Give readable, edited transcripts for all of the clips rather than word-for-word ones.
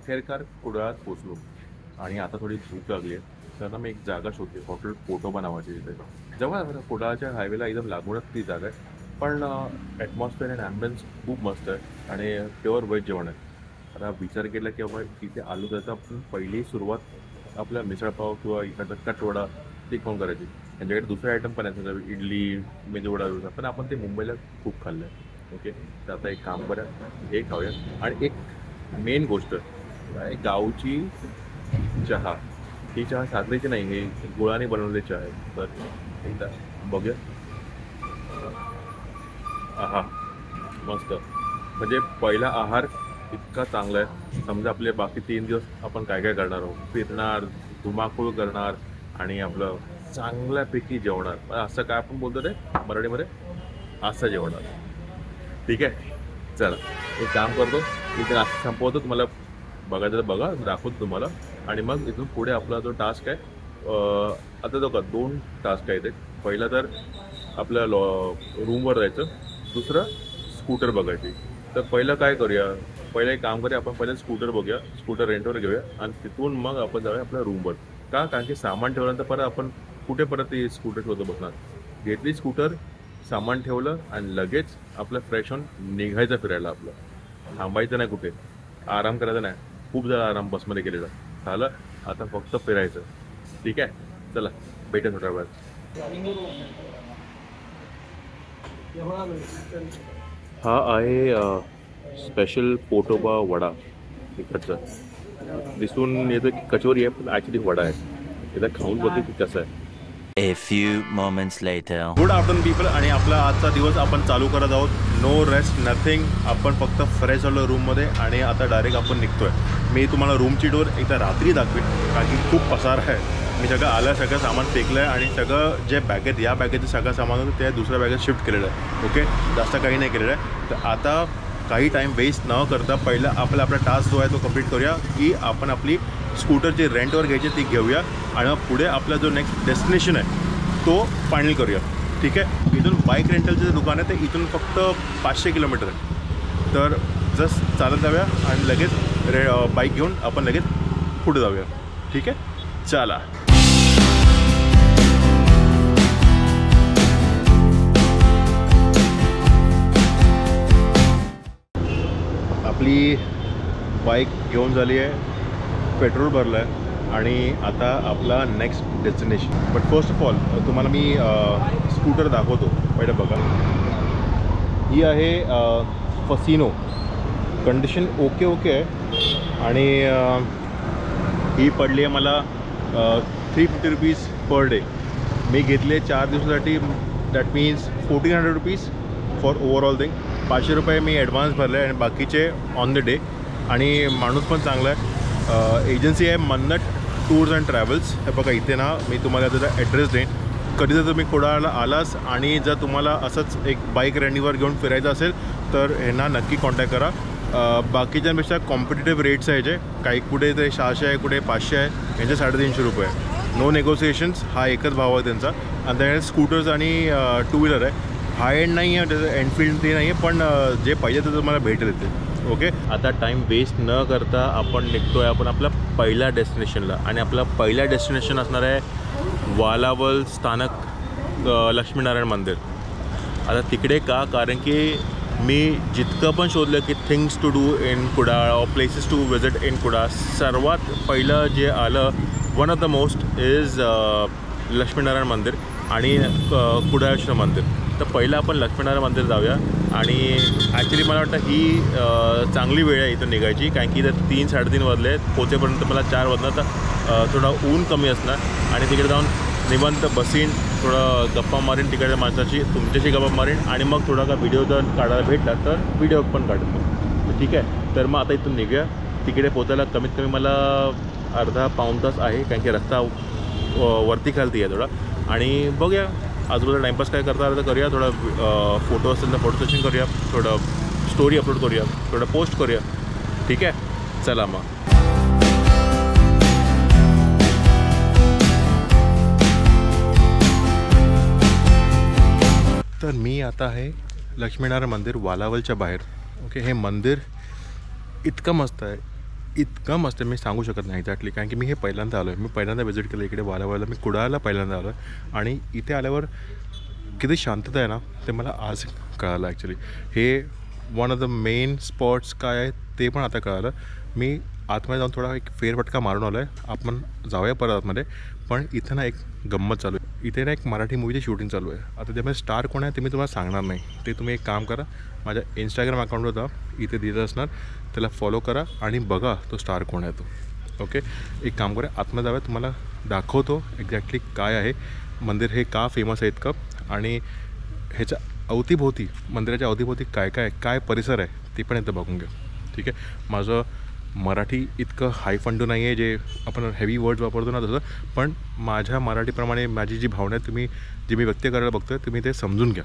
अखेरकार कुडाळात पोचलो आणि आता थोडी भूक लागली आहे. तर मी एक जागा शोधते, हॉटेल पोटोबा नावाची. इथे जवळ आहे, कुडाळच्या हायवेला एकदम लागूनच ती जागा आहे. पण ॲटमॉस्फिअर अँड ॲम्बियन्स खूप मस्त आहे आणि प्युअर व्हेज जेवण आहे. आता विचार केला की बाबा तिथे आलो त्याचा आपण पहिली सुरुवात आपल्या मिसळपाव किंवा एखादा कटवडा ते खाऊन करायची. त्यांच्याकडे दुसरे आयटम पण आहेत, म्हणजे इडली, मेदूवडा, पण आपण ते मुंबईला खूप खाल्लं आहे. ओके, तर आता एक काम करा, हे खाऊया. आणि एक मेन गोष्ट आहे, गावची चहा. ही चहा साखरेची नाही, हे गुळाने बनवलेली चहा आहे. तर एकदा बघूया. आहा, मस्त. म्हणजे पहिला आहार इतका चांगला आहे. समजा आपले बाकी 3 दिवस आपण काय काय करणार आहोत, फिरणार, धुमाकूळ करणार आणि आपलं चांगल्यापैकी जेवणार. असं काय आपण बोलतो ते मराठीमध्ये, असं जेवणार. ठीक आहे, चला एक काम करतो, इथे नाश्ता संपवतो. तुम्हाला बघायचं तर बघा, दाखवतो तुम्हाला. आणि मग इथून पुढे आपला जो टास्क आहे, आता जो का 2 टास्क आहे. ते पहिला तर आपल्या रूमवर जायचं, दुसरं स्कूटर बघायची. तर पहिलं काय करूया, पहिलं एक काम करूया, आपण पहिलं स्कूटर बघूया, स्कूटर रेंटवर घेऊया आणि तिथून मग आपण जाऊया आपल्या रूमवर. का? कारण की सामान ठेवल्यानंतर परत आपण कुठे परत ती स्कूटर शोधत बसणार. घेतली स्कूटर, सामान ठेवलं आणि लगेच आपलं फ्रेश होऊन निघायचं फिरायला. आपलं थांबायचं नाही, कुठे आराम करायचा नाही. खूप जरा आराम बसमध्ये केलेला झालं, आता फक्त फिरायचं. ठीक आहे, चला भेटेल थोड्या वेळात. हा आहे स्पेशल पोटोबा वडा. इकडचा दिसून येतं की कचोरी आहे, पण ॲक्च्युली वडा आहे. एकदा खाऊन बघते की कसं आहे. A few moments later. Good afternoon people. आणि आपला आजचा दिवस आपण चालू करत आहोत. No rest, nothing. आपण फक्त फ्रेश झालो रूममध्ये आणि आता डायरेक्ट आपण निघतोय. मी तुम्हाला रूमची डोर एकदा रात्री दाखवेन, कारण की खूप पसार आहे. मी सगळं सामान फेकलं आहे आणि सगळं जे बॅगेत, या बॅगेचं सगळं सामान होतं ते दुसऱ्या बॅगेत शिफ्ट केलेलं आहे. ओके, जास्त काही नाही केलेलं आहे. तर आता काही टाईम वेस्ट न करता पहिला आपला टास्क जो आहे तो कंप्लीट करूया, की आपण आपली स्कूटर जी रेंटवर घ्यायची ती घेऊया आणि मग पुढे आपला जो नेक्स्ट डेस्टिनेशन आहे तो फायनल करूया. ठीक आहे, इथून बाईक रेंटलचं जे दुकान आहे ते इथून फक्त 500 किलोमीटर आहे. तर जस्ट चालत जाऊया आणि लगेच बाईक घेऊन आपण लगेच पुढे जाऊया. ठीक आहे, चला. आपली बाईक घेऊन झाली आहे, पेट्रोल भरलं आहे आणि आता आपला next destination. But first of all तुम्हाला मी स्कूटर दाखवतो. पहिलं बघा, ही आहे फसिनो. कंडिशन ओके आहे आणि ही पडली आहे मला 350 रुपीज पर डे. मी घेतले 4 दिवसासाठी. That means 1400 rupees for overall thing. 500 रुपये मी ॲडव्हान्स भरले आणि बाकीचे ऑन द डे. आणि माणूस पण चांगला आहे. एजन्सी आहे मन्नट टूर्स अँड ट्रॅव्हल्स. हे बघा इथे ना, मी तुम्हाला त्याचा ॲड्रेस देईन. कधी जर तुम्ही कुडाळला आलास आणि जर तुम्हाला असंच एक बाईक रेंटवर घेऊन फिरायचं असेल तर ह्यांना नक्की कॉन्टॅक्ट करा. बाकीच्यांपेक्षा कॉम्पिटेटिव्ह रेट्स आहे. जे काही कुठे ते 600 आहे, कुठे 500 आहे, यांचे 350 रुपये आहे. नो नेगोसिएशन्स. हा एकच भाव आहे त्यांचा. आणि त्याच्याकडे स्कूटर्स आणि 2 व्हीलर आहे. हाय एंड नाही आहे, त्याचं एनफिल्ड ते नाही आहे, पण जे पाहिजे ते तुम्हाला भेटेल ते. ओके, आता टाईम वेस्ट न करता आपण निघतो आहे आपण आपल्या पहिल्या डेस्टिनेशनला. आणि आपला पहिला डेस्टिनेशन असणार आहे वालावल स्थानक, लक्ष्मीनारायण मंदिर. आता तिकडे का? कारण की मी जितकं पण शोधलं की things to do in Kudal or places to visit in Kudal, सर्वात पहिलं जे आलं, one of the most is Lakshminarayan मंदिर आणि कुडाळेश्वर मंदिर. तर पहिलं आपण लक्ष्मीनारायण मंदिर जाऊया. आणि ॲक्च्युली मला वाटतं ही चांगली वेळ आहे इथून निघायची, कारण की इथं 3-3:30 वाजले. पोचेपर्यंत मला 4 वाजणार. तर थोडा ऊन कमी असणार आणि तिकडे जाऊन निवांत बसीन, थोडं गप्पा मारीन तिकडे माणसाची, तुमच्याशी गप्पा मारीन आणि मग थोडा का व्हिडिओ जर काढायला भेटला तर व्हिडिओ पण काढतो. ठीक आहे, तर मग आता इथून निघूया. तिकडे पोचायला कमीत कमी मला अर्धा-पाऊण तास आहे, कारण की रस्ता वरती खालती आहे थोडा. आणि बघूया आजूबाजूला टाईमपास काय करता आलं तर करूया. थोडा फोटो असेल तर फोटो सेशन करूया, थोडं स्टोरी अपलोड करूया, थोडं पोस्ट करूया. ठीक आहे, चला मग. तर मी आता आहे लक्ष्मीनारायण मंदिर वालावलच्या बाहेर. ओके, हे मंदिर इतकं मस्त आहे. इतकं मस्त मी सांगू शकत नाही एक्झॅक्टली, कारण की मी हे पहिल्यांदा आलो आहे. मी पहिल्यांदा व्हिजिट केलं इकडे वालावळला. मी कुडाळला पहिल्यांदा आलो आहे आणि इथे आल्यावर किती शांतता आहे ना ते मला आज कळालं. ॲक्च्युली हे one of the main spots काय आहे ते पण आता कळालं. मी आतमध्ये जाऊन थोडा एक फेरफटका मारून आलो आहे. आपण जाऊया परत आतमध्ये. पण इथं ना एक गंमत चालू आहे. इथे ना एक मराठी मूवीची शूटिंग चालू आहे. आता त्यामध्ये स्टार कोण आहे ते मी तुम्हाला सांगणार नाही. ते तुम्ही एक काम करा, माझ्या इंस्टाग्राम अकाउंटवर जा, इथे दिलं असणार, त्याला फॉलो करा आणि बघा तो स्टार कोण आहे तो. ओके, एक काम करूया, आतमध्ये जाऊया, तुम्हाला दाखवतो एक्झॅक्टली काय आहे मंदिर, हे का फेमस आहे इतकं, आणि ह्याच्या अवतीभोवती, मंदिराच्या अवतीभोवती काय परिसर आहे ते पण इथं बघून घ्या. ठीक आहे. माझं मराठी इतकं हाय फंडू नाही आहे जे आपण हेवी वर्ड्स वापरतो ना तसं, पण माझ्या मराठीप्रमाणे माझी जी भावना आहे जी मी व्यक्त करायला बघतो तुम्ही ते समजून घ्या.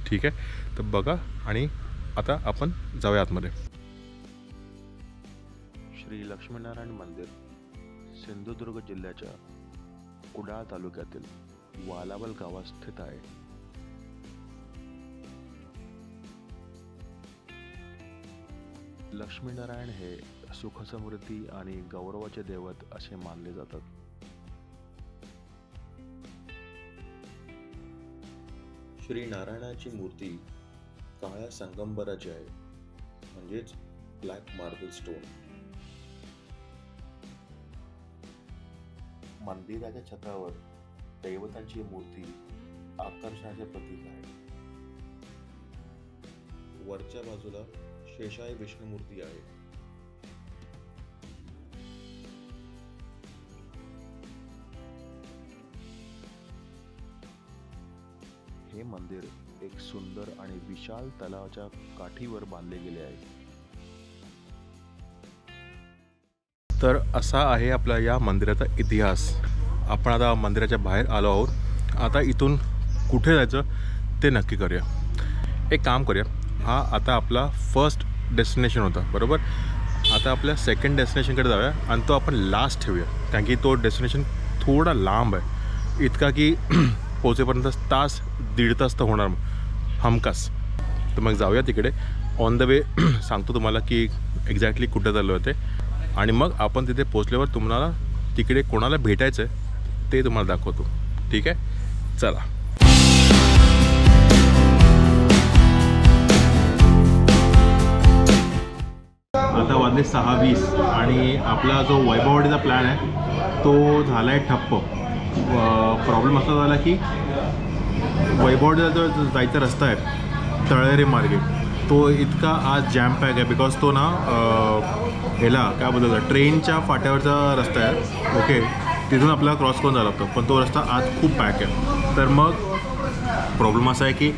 ठीक आहे, तर बघा आणि आता आपण जाऊया आतमध्ये. श्री लक्ष्मीनारायण मंदिर सिंधुदुर्ग जिल्ह्याच्या कुडाळ तालुक्यातील वालावल गावात स्थित आहे. लक्ष्मीनारायण हे सुखसमृद्धी आणि गौरवाचे दैवत असे मानले जातात. श्री नारायणाची मूर्ती काळ्या संगमरवराची आहे, म्हणजेच ब्लॅक मार्बल स्टोन. मंदिराच्या छतावर दैवतांची मूर्ती आकर्षणाचे प्रतीक आहे. वरच्या बाजूला शेषाय विष्णुमूर्ती आहे. हे मंदिर एक सुंदर आणि विशाल तलावाच्या काठीवर बांधले गेले आहे. तर असा आहे आपला या मंदिराचा इतिहास. आपण आता मंदिराच्या बाहेर आलो आहोत. आता इथून कुठे जायचं ते नक्की करूया. एक काम करूया, हा आता आपला फर्स्ट डेस्टिनेशन होता बरोबर. आता आपल्या सेकंड डेस्टिनेशनकडे जाऊया आणि तो आपण लास्ट ठेवूया, कारण की तो डेस्टिनेशन थोडा लांब आहे, इतका की पोहोचेपर्यंत तास दीड तास तर होणार हमखास. तर मग जाऊया तिकडे. ऑन द वे सांगतो तुम्हाला की एक्झॅक्टली कुठे चाललो होते, आणि मग आपण तिथे पोचल्यावर तुम्हाला तिकडे कोणाला भेटायचं आहे ते तुम्हाला दाखवतो. ठीक आहे, चला. आता वाजले 6:20 आणि आपला जो वैभववाडीचा प्लॅन आहे तो झाला आहे ठप्प. प्रॉब्लेम असा झाला की वैभववाडीला जो जायचा रस्ता आहे तळेरे मार्गे तो इतका आज जॅम पॅक आहे, बिकॉज तो ना ह्याला काय बोलतात ट्रेनच्या फाट्यावरचा रस्ता आहे. ओके, तिथून आपल्याला क्रॉस करून जावं लागतं, पण तो रस्ता आज खूप पॅक आहे. तर मग प्रॉब्लेम असा आहे की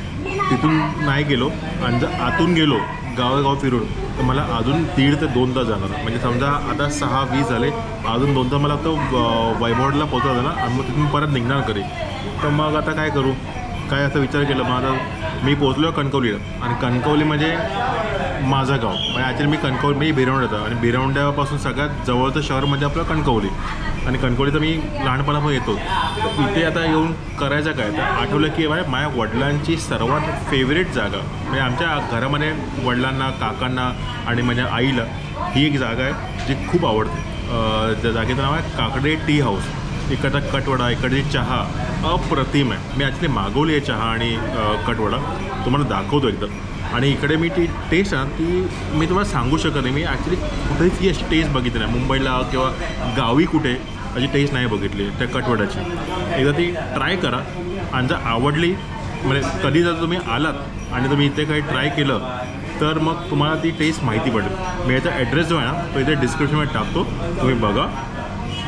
तिथून नाही गेलो आणि जर आतून गेलो गावोगाव फिरून तर मला अजून 1.5 ते 2 तास जाणार. म्हणजे समजा आता 6:20 झाले, अजून 2 तास मला तो वैभववाडीला पोहोचवलं ना, आणि मग तिथून परत निघणार करी. तर मग आता काय करू, काय असा विचार केला. मग आता मी पोहोचलो कणकवलीला, आणि कणकवली म्हणजे माझं गाव. म्हणजे ॲक्च्युली मी कणकवली मी भिरवंड्याचा, आणि भिरवंड्यापासून सगळ्यात जवळचं शहर म्हणजे आपलं कणकवली, आणि कणकवलीचं मी लहानपणापासून येतो. तर इथे आता येऊन करायचं काय, तर आठवलं की माझ्या वडिलांची सर्वात फेवरेट जागा म्हणजे आमच्या घरामध्ये वडिलांना, काकांना आणि माझ्या आईला ही एक जागा आहे जी खूप आवडते. त्या जागेचं नाव आहे काकडे टी हाऊस. इकडचा कटवडा, इकडची चहा अप्रतिम आहे. मी ॲक्च्युली मागवली आहे चहा आणि कटवडा, तुम्हाला दाखवतो एकदम. आणि इकडे मी ती टेस्ट आहे ती मी तुम्हाला सांगू शकत नाही. मी ॲक्च्युली कुठेच ती अशी टेस्ट बघितली नाही, मुंबईला किंवा गावी कुठे अशी टेस्ट नाही बघितली त्या कटवड्याची. एकदा ती ट्राय करा, आणि जर आवडली म्हणजे कधी जर तुम्ही आलात आणि तुम्ही इथे काही ट्राय केलं तर मग तुम्हाला ती टेस्ट माहिती पडेल. मी याचा ॲड्रेस जो आहे ना तो इथे डिस्क्रिप्शनमध्ये टाकतो, तुम्ही बघा.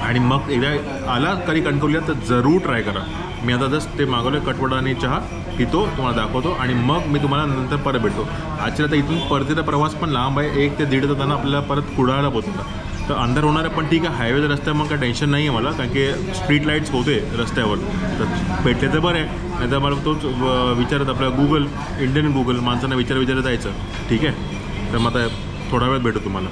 आणि मग एकदा आला कधी कणकवलीला तर जरूर ट्राय करा. मी आता जस्ट ते मागवलं कटवडा आणि चहा पितो, तुम्हाला दाखवतो, आणि मग मी तुम्हाला नंतर परत भेटतो. ॲक्च्युली आता इथून परतीचा प्रवास पण लांब आहे, 1 ते 1.5 तासांना आपल्याला परत कुडाळला पोहोचला. तर अंधार होणार आहे, पण ठीक आहे, हायवेचा रस्ता मग काय टेन्शन नाही आहे मला, कारण की स्ट्रीट लाईट्स होते रस्त्यावर, तर भेटले तर बरं आहे. नाही तर मला तोच विचारत आपला गुगल, इंडियन गुगल माणसांना विचारत जायचं. ठीक आहे, तर मग आता थोडा वेळ भेटतो तुम्हाला.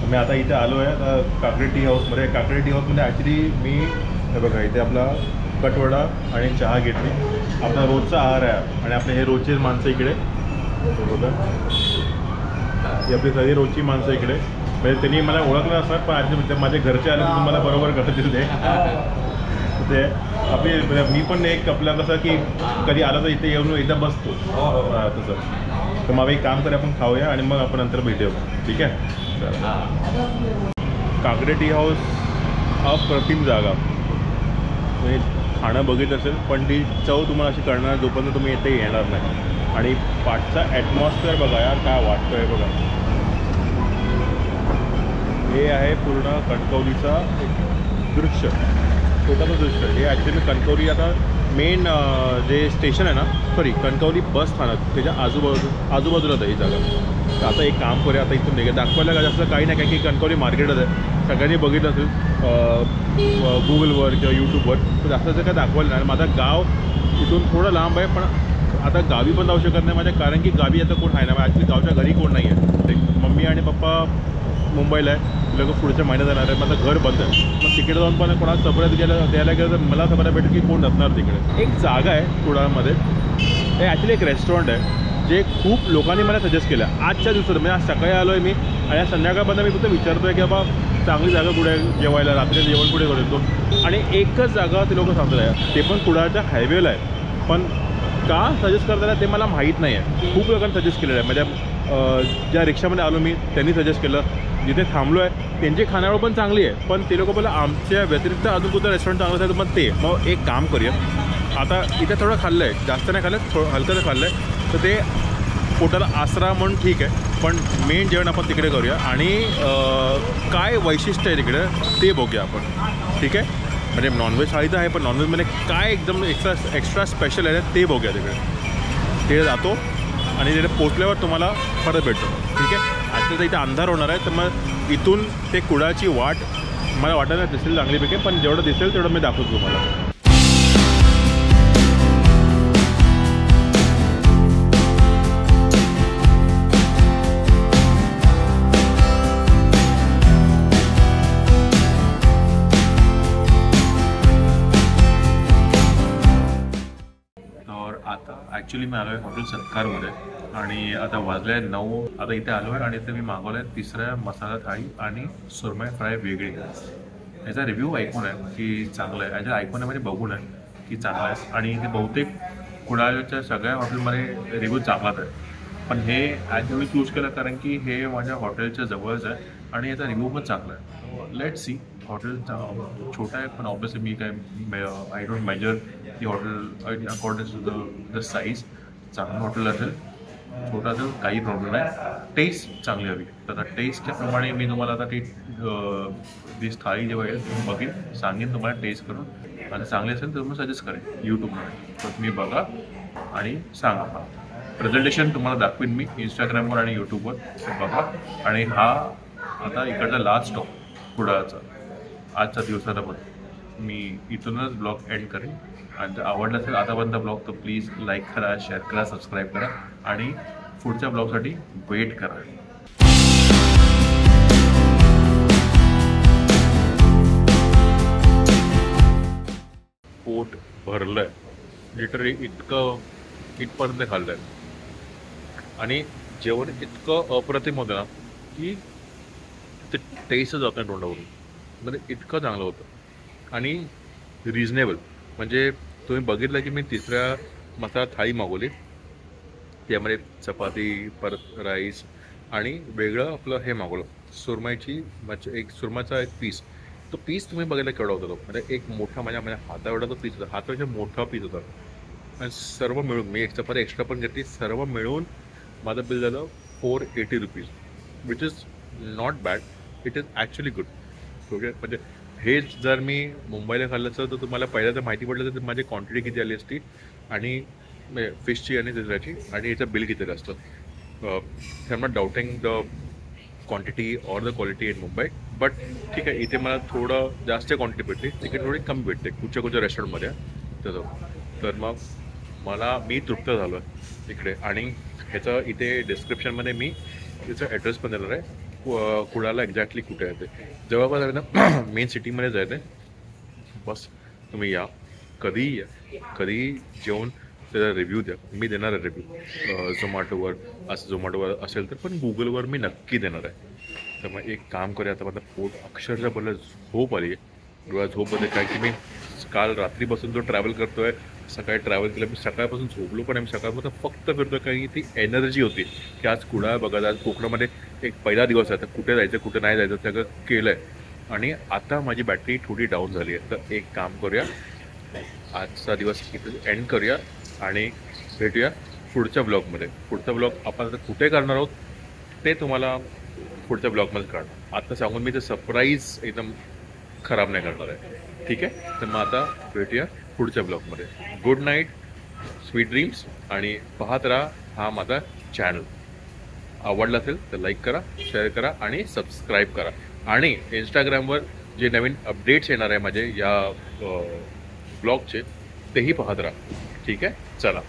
मी आता इथे आलो आहे काकडे टी हाऊसमध्ये. काकडे टी हाऊसमध्ये ॲक्च्युली मी हे बघा इथे आपला कटवडा आणि चहा घेतली. आपला रोजचा आहार आहे आणि आपले हे रोजचे माणसं इकडे बघा, ही आपली सगळी रोजची माणसं इकडे. म्हणजे त्यांनी मला ओळखलं असणार, पण आज माझे घरचे आले तर मला बरोबर करतील ते आपली. मी पण एक आपला कसं की कधी आलं तर इथे येऊन एकदा बसतो तसं. तर मग एक काम करूया, आपण खाऊया आणि मग आपण नंतर भेटूया. ठीक आहे. काकडे टी हाऊस अप्रतिम जागा. म्हणजे खाणं बघितलं असेल पण ती चव तुम्हाला अशी कळणार जोपर्यंत तुम्ही इथे येणार नाही. आणि पाठचा ॲटमॉस्फिअर बघा यार, काय वाटतं आहे बघा. हे आहे पूर्ण कणकवलीचा एक दृश्य, छोटाचं दृश्य. हे ॲक्च्युली कणकवली आता मेन जे स्टेशन आहे ना, सॉरी कणकवली बस स्थानक, त्याच्या आजूबाजूलाच आहे ही जागा. तर आता एक काम करूया, आता इथून निघा दाखवायला का जास्त काही नाही, कारण की कणकवली मार्केटच आहे. सगळ्यांनी बघितलं असेल गुगलवर किंवा यूट्यूबवर, तर जास्त काय दाखवायला नाही. माझं गाव इथून थोडं लांब आहे, पण आता गावी पण जाऊ शकत नाही माझ्या, कारण की गावी आता कोण आहे ना. ॲक्च्युली गावच्या घरी कोण नाही आहे. मम्मी आणि पप्पा मुंबईला आहे, लोक पुढच्या महिन्यात जाणार आहे. माझं घर बंद आहे. मग तिकडे जाऊन पण कोणाला सपऱ्यात द्यायला गेलं तर मला सपऱ्यात भेटेल की कोण नसणार तिकडे. एक जागा आहे कुडाळमध्ये, हे ॲक्च्युली एक रेस्टॉरंट आहे जे खूप लोकांनी मला सजेस्ट केलं आजच्या दिवसात. म्हणजे आज सकाळी आलो आहे मी आणि आज संध्याकाळपर्यंत मी फक्त विचारतो आहे की बाबा चांगली जागा कुठे आहे जेवायला, रात्रीचं जेवण कुठे करू शकतो. आणि एकच जागा ते लोक सांगतात आहे, ते पण कुडाळच्या हायवेला आहे. पण का सजेस्ट करताना ते मला माहीत नाही आहे. खूप लोकांनी सजेस्ट केलेलं आहे. म्हणजे ज्या रिक्षामध्ये आलो मी त्यांनी सजेस्ट केलं, जिथे थांबलो आहे त्यांची खाण्यावर पण चांगली आहे. पण ते लोक बोला आमच्या व्यतिरिक्त अजून कुठं रेस्टॉरंट चांगलं असेल तर मग ते. मग एक काम करूया, आता इथे थोडं खाल्लं आहे, जास्त नाही खाल्लं, थोडं हलकं खाल्लं आहे, तर ते पोटाला आसरा म्हणून ठीक आहे. पण मेन जेवण आपण तिकडे करूया आणि काय वैशिष्ट्य आहे तिकडे ते बघूया आपण. ठीक आहे. म्हणजे नॉनव्हेज थाळी तर आहे, पण नॉनव्हेजमध्ये काय एकदम एक्स्ट्रा स्पेशल आहे ते बघूया तिकडे. तिकडे जातो आणि तिथे पोचल्यावर तुम्हाला परत भेटतो. ठीक आहे. आता तर इथे अंधार होणार आहे, तर मग इथून ते कुडाळची वाट मला वाटायला दिसेल चांगलीपैकी, पण जेवढं दिसेल तेवढं मी दाखवतो तुम्हाला. ॲक्च्युली मी आलो आहे हॉटेल सत्कारमध्ये आणि आता वाजले आहे 9. आता इथे आलो आहे आणि इथे मी मागवलं आहे तिसऱ्या मसाला थाळी आणि सुरमई फ्राय वेगळी. याचा रिव्ह्यू ऐकून आहे की चांगला आहे, याच्या ऐकून आहे म्हणजे बघून आहे की चांगला आहे. आणि ते बहुतेक कुडाळच्या सगळ्या हॉटेलमध्ये रिव्ह्यू चांगलाच आहे. पण हे ॲक्च्युली चूज केलं कारण की हे माझ्या हॉटेलच्या जवळच आहे आणि याचा रिव्ह्यू पण चांगला आहे. Let see. हॉटेल छोटा आहे पण ऑब्वियसली मी काय I don't measure the hotel according to the size. चांगलं हॉटेल असेल, छोटा असेल, काही प्रॉब्लेम नाही. टेस्ट चांगली हवी. तर आता टेस्टप्रमाणे मी तुम्हाला आता ती दिस थाळी जेव्हा येईल बघेन, सांगेन तुम्हाला टेस्ट करून. आणि चांगली असेल तर मी सजेस्ट करेन यूट्यूबमध्ये. तर तुम्ही बघा आणि सांगा. प्रेझेंटेशन तुम्हाला दाखवीन मी इंस्टाग्रामवर आणि यूट्यूबवर, ते बघा. आणि हा आता इकडचा लास्ट स्टॉप कुडाळचा आजच्या दिवसाला पण मी इथूनच ब्लॉग एंड करेन. आणि जर आवडला असेल आतापर्यंत ब्लॉग तर प्लीज लाईक करा, शेअर करा, सबस्क्राईब करा आणि पुढच्या ब्लॉगसाठी वेट करा. पोट भरलं आहे लिटरली, इथपर्यंत खाल्लं आहे. आणि जेवण इतकं अप्रतिम होतं ना की ते टेस्टच जात नाही तोंडावरून. म्हणजे इतकं चांगलं होतं आणि रिजनेबल. म्हणजे तुम्ही बघितलं की मी तिसऱ्या मसाला थाळी मागवली, त्यामध्ये चपाती, परत राईस आणि वेगळं आपलं हे मागवलं सुरमईची, एक सुरमाचा एक पीस. तो पीस तुम्ही बघितला केवढा होता तो. म्हणजे एक मोठा माझ्या हाताएवढा तो पीस होता, हातापेक्षा मोठा पीस होता. आणि सर्व मिळून मी एक चपाती एक्स्ट्रा पण घेतली, सर्व मिळून माझं बिल झालं 480 rupees, which is not bad. It is actually good. Okay. म्हणजे हे जर मी मुंबईला खाल्लं असतं तर तुम्हाला पहिल्या तर माहिती पडलं तर माझी क्वांटिटी किती आली असती आणि फिशची आणि तिसऱ्याची आणि याचं बिल किती असतं. I am not doubting the quantity or the quality in Mumbai, but ठीक आहे. इथे मला थोडं जास्त क्वांटिटी भेटली, तिकडे थोडी कमी भेटते कुठच्या रेस्टॉरंटमध्ये तसं. तर मग मी तृप्त झालो आहे इकडे. आणि ह्याचं इथे डिस्क्रिप्शनमध्ये मी त्याचा ॲड्रेस पण देणार आहे, कुडाळला एक्झॅक्टली कुठे आहे ते. जवळपास आहे ना मेन सिटीमध्ये जायचं आहे. बस तुम्ही या कधी जेवण त्याचा रिव्ह्यू द्या, मी देणार आहे रिव्ह्यू. झोमॅटोवर असेल तर, पण गुगलवर मी नक्की देणार आहे. तर मग एक काम करूया, आता माझं पोट अक्षरशः बोललं झोप आली आहे. डोळ्यात झोपमध्ये काय की मी काल रात्रीपासून जो ट्रॅव्हल करतो आहे, सकाळी ट्रॅव्हल केलं, मी सकाळपासून झोपलो पण आहे. मी सकाळपासून फक्त फिरतो आहे, कारण की ती एनर्जी होती की आज कुडाळ बघा, आज कोकणामध्ये एक पहिला दिवस आहे, तर कुठे जायचं कुठे नाही जायचं सगळं केलं आहे. आणि आता माझी बॅटरी थोडी डाऊन झाली आहे. तर एक काम करूया, आजचा दिवस इथं एंड करूया आणि भेटूया पुढच्या ब्लॉगमध्ये. पुढचा ब्लॉग आपण आता कुठे करणार आहोत ते तुम्हाला पुढच्या ब्लॉगमध्ये काढणार. आता सांगून मी ते सरप्राईज एकदम खराब नाही करणार आहे. ठीक आहे, तर मग आता भेटूया पुढच्या ब्लॉगमध्ये. गुड नाईट, स्वीट ड्रीम्स, आणि पाहत राहा हा माझा चॅनल. आवडला असेल तर लाईक करा, शेअर करा आणि सबस्क्राईब करा. आणि इंस्टाग्रामवर जे नवीन अपडेट्स येणार आहे माझे या ब्लॉगचे, तेही पाहत राहा. ठीक आहे, चला.